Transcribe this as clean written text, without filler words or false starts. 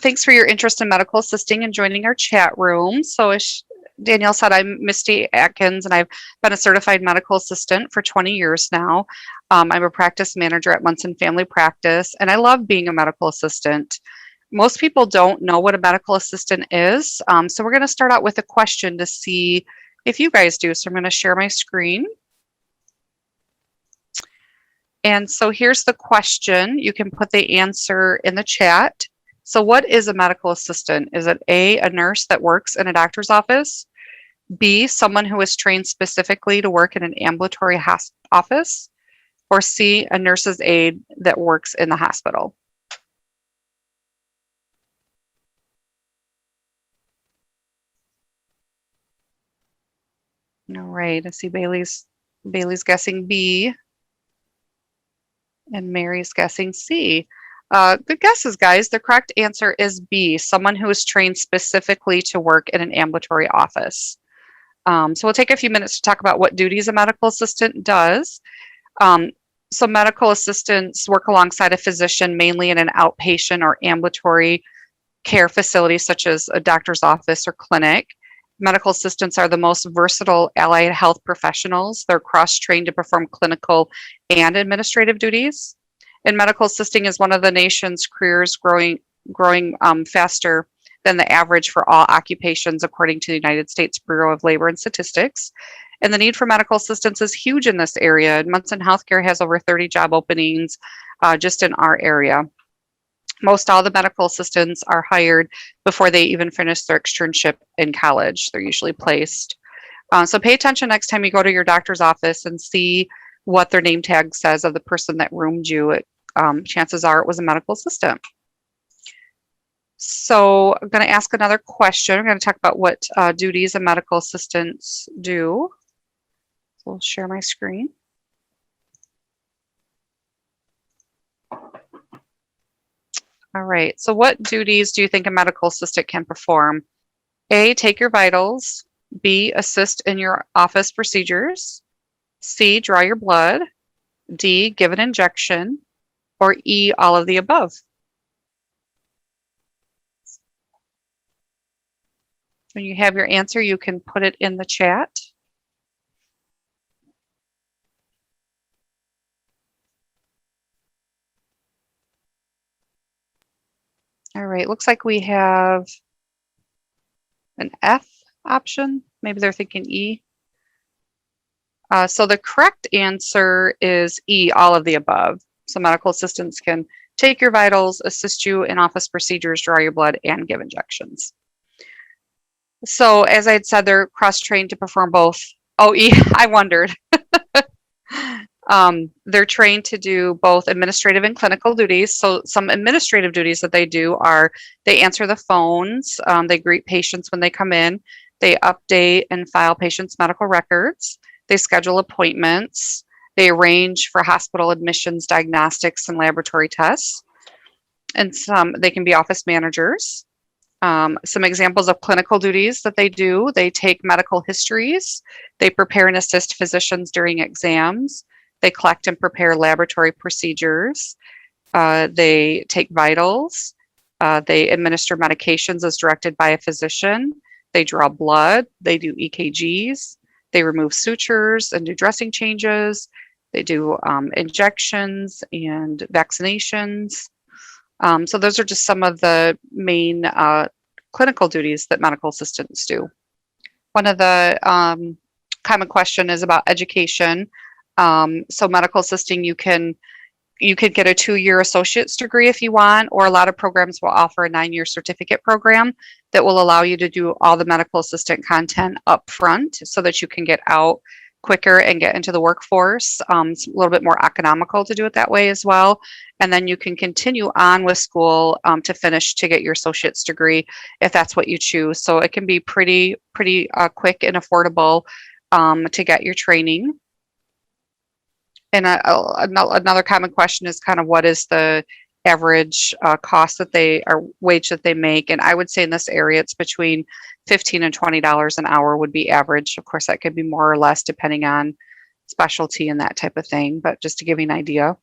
thanks for your interest in medical assisting and joining our chat room. So as Danielle said, I'm Misty Atkins, and I've been a certified medical assistant for 20 years now. I'm a practice manager at Munson Family Practice, and I love being a medical assistant. Most people don't know what a medical assistant is, so we're going to start out with a question to see if you guys do. So I'm going to share my screen. And so here's the question. You can put the answer in the chat. So what is a medical assistant? Is it A, a nurse that works in a doctor's office? B, someone who is trained specifically to work in an ambulatory office? Or C, a nurse's aide that works in the hospital? All right, I see Bailey's guessing B. And Mary's guessing C. Good guesses, guys. The correct answer is B, someone who is trained specifically to work in an ambulatory office. So we'll take a few minutes to talk about what duties a medical assistant does. So medical assistants work alongside a physician, mainly in an outpatient or ambulatory care facility, such as a doctor's office or clinic. Medical assistants are the most versatile allied health professionals. They're cross-trained to perform clinical and administrative duties. And medical assisting is one of the nation's careers growing faster than the average for all occupations, according to the United States Bureau of Labor and Statistics. And the need for medical assistants is huge in this area. And Munson Healthcare has over 30 job openings just in our area. Most all the medical assistants are hired before they even finish their externship in college. They're usually placed. So pay attention next time you go to your doctor's office and see what their name tag says of the person that roomed you. Chances are it was a medical assistant. So I'm going to ask another question. I'm going to talk about what duties a medical assistants do. So I'll share my screen. All right, so what duties do you think a medical assistant can perform? A, take your vitals. B, assist in your office procedures. C, draw your blood. D, give an injection. Or E, all of the above. When you have your answer, you can put it in the chat. All right, looks like we have an F option. Maybe they're thinking E. So the correct answer is E, all of the above. So medical assistants can take your vitals, assist you in office procedures, draw your blood, and give injections. So as I had said, they're cross-trained to perform both. Oh, E, I wondered. They're trained to do both administrative and clinical duties. So some administrative duties that they do are they answer the phones, they greet patients when they come in, they update and file patients' medical records, they schedule appointments, they arrange for hospital admissions, diagnostics, and laboratory tests, and they can be office managers. Some examples of clinical duties that they do: they take medical histories, they prepare and assist physicians during exams, they collect and prepare laboratory procedures, they take vitals, they administer medications as directed by a physician, they draw blood, they do EKGs, they remove sutures and do dressing changes, they do injections and vaccinations. So those are just some of the main clinical duties that medical assistants do. One of the common question is about education. So medical assisting, you could get a 2-year associate's degree if you want, or a lot of programs will offer a 9-year certificate program that will allow you to do all the medical assistant content up front so that you can get out quicker and get into the workforce. It's a little bit more economical to do it that way as well. And then you can continue on with school to finish to get your associate's degree if that's what you choose. So it can be pretty quick and affordable to get your training. And another common question is kind of what is the average cost that wage that they make. And I would say in this area, it's between $15 and $20 an hour would be average. Of course, that could be more or less depending on specialty and that type of thing, but just to give you an idea.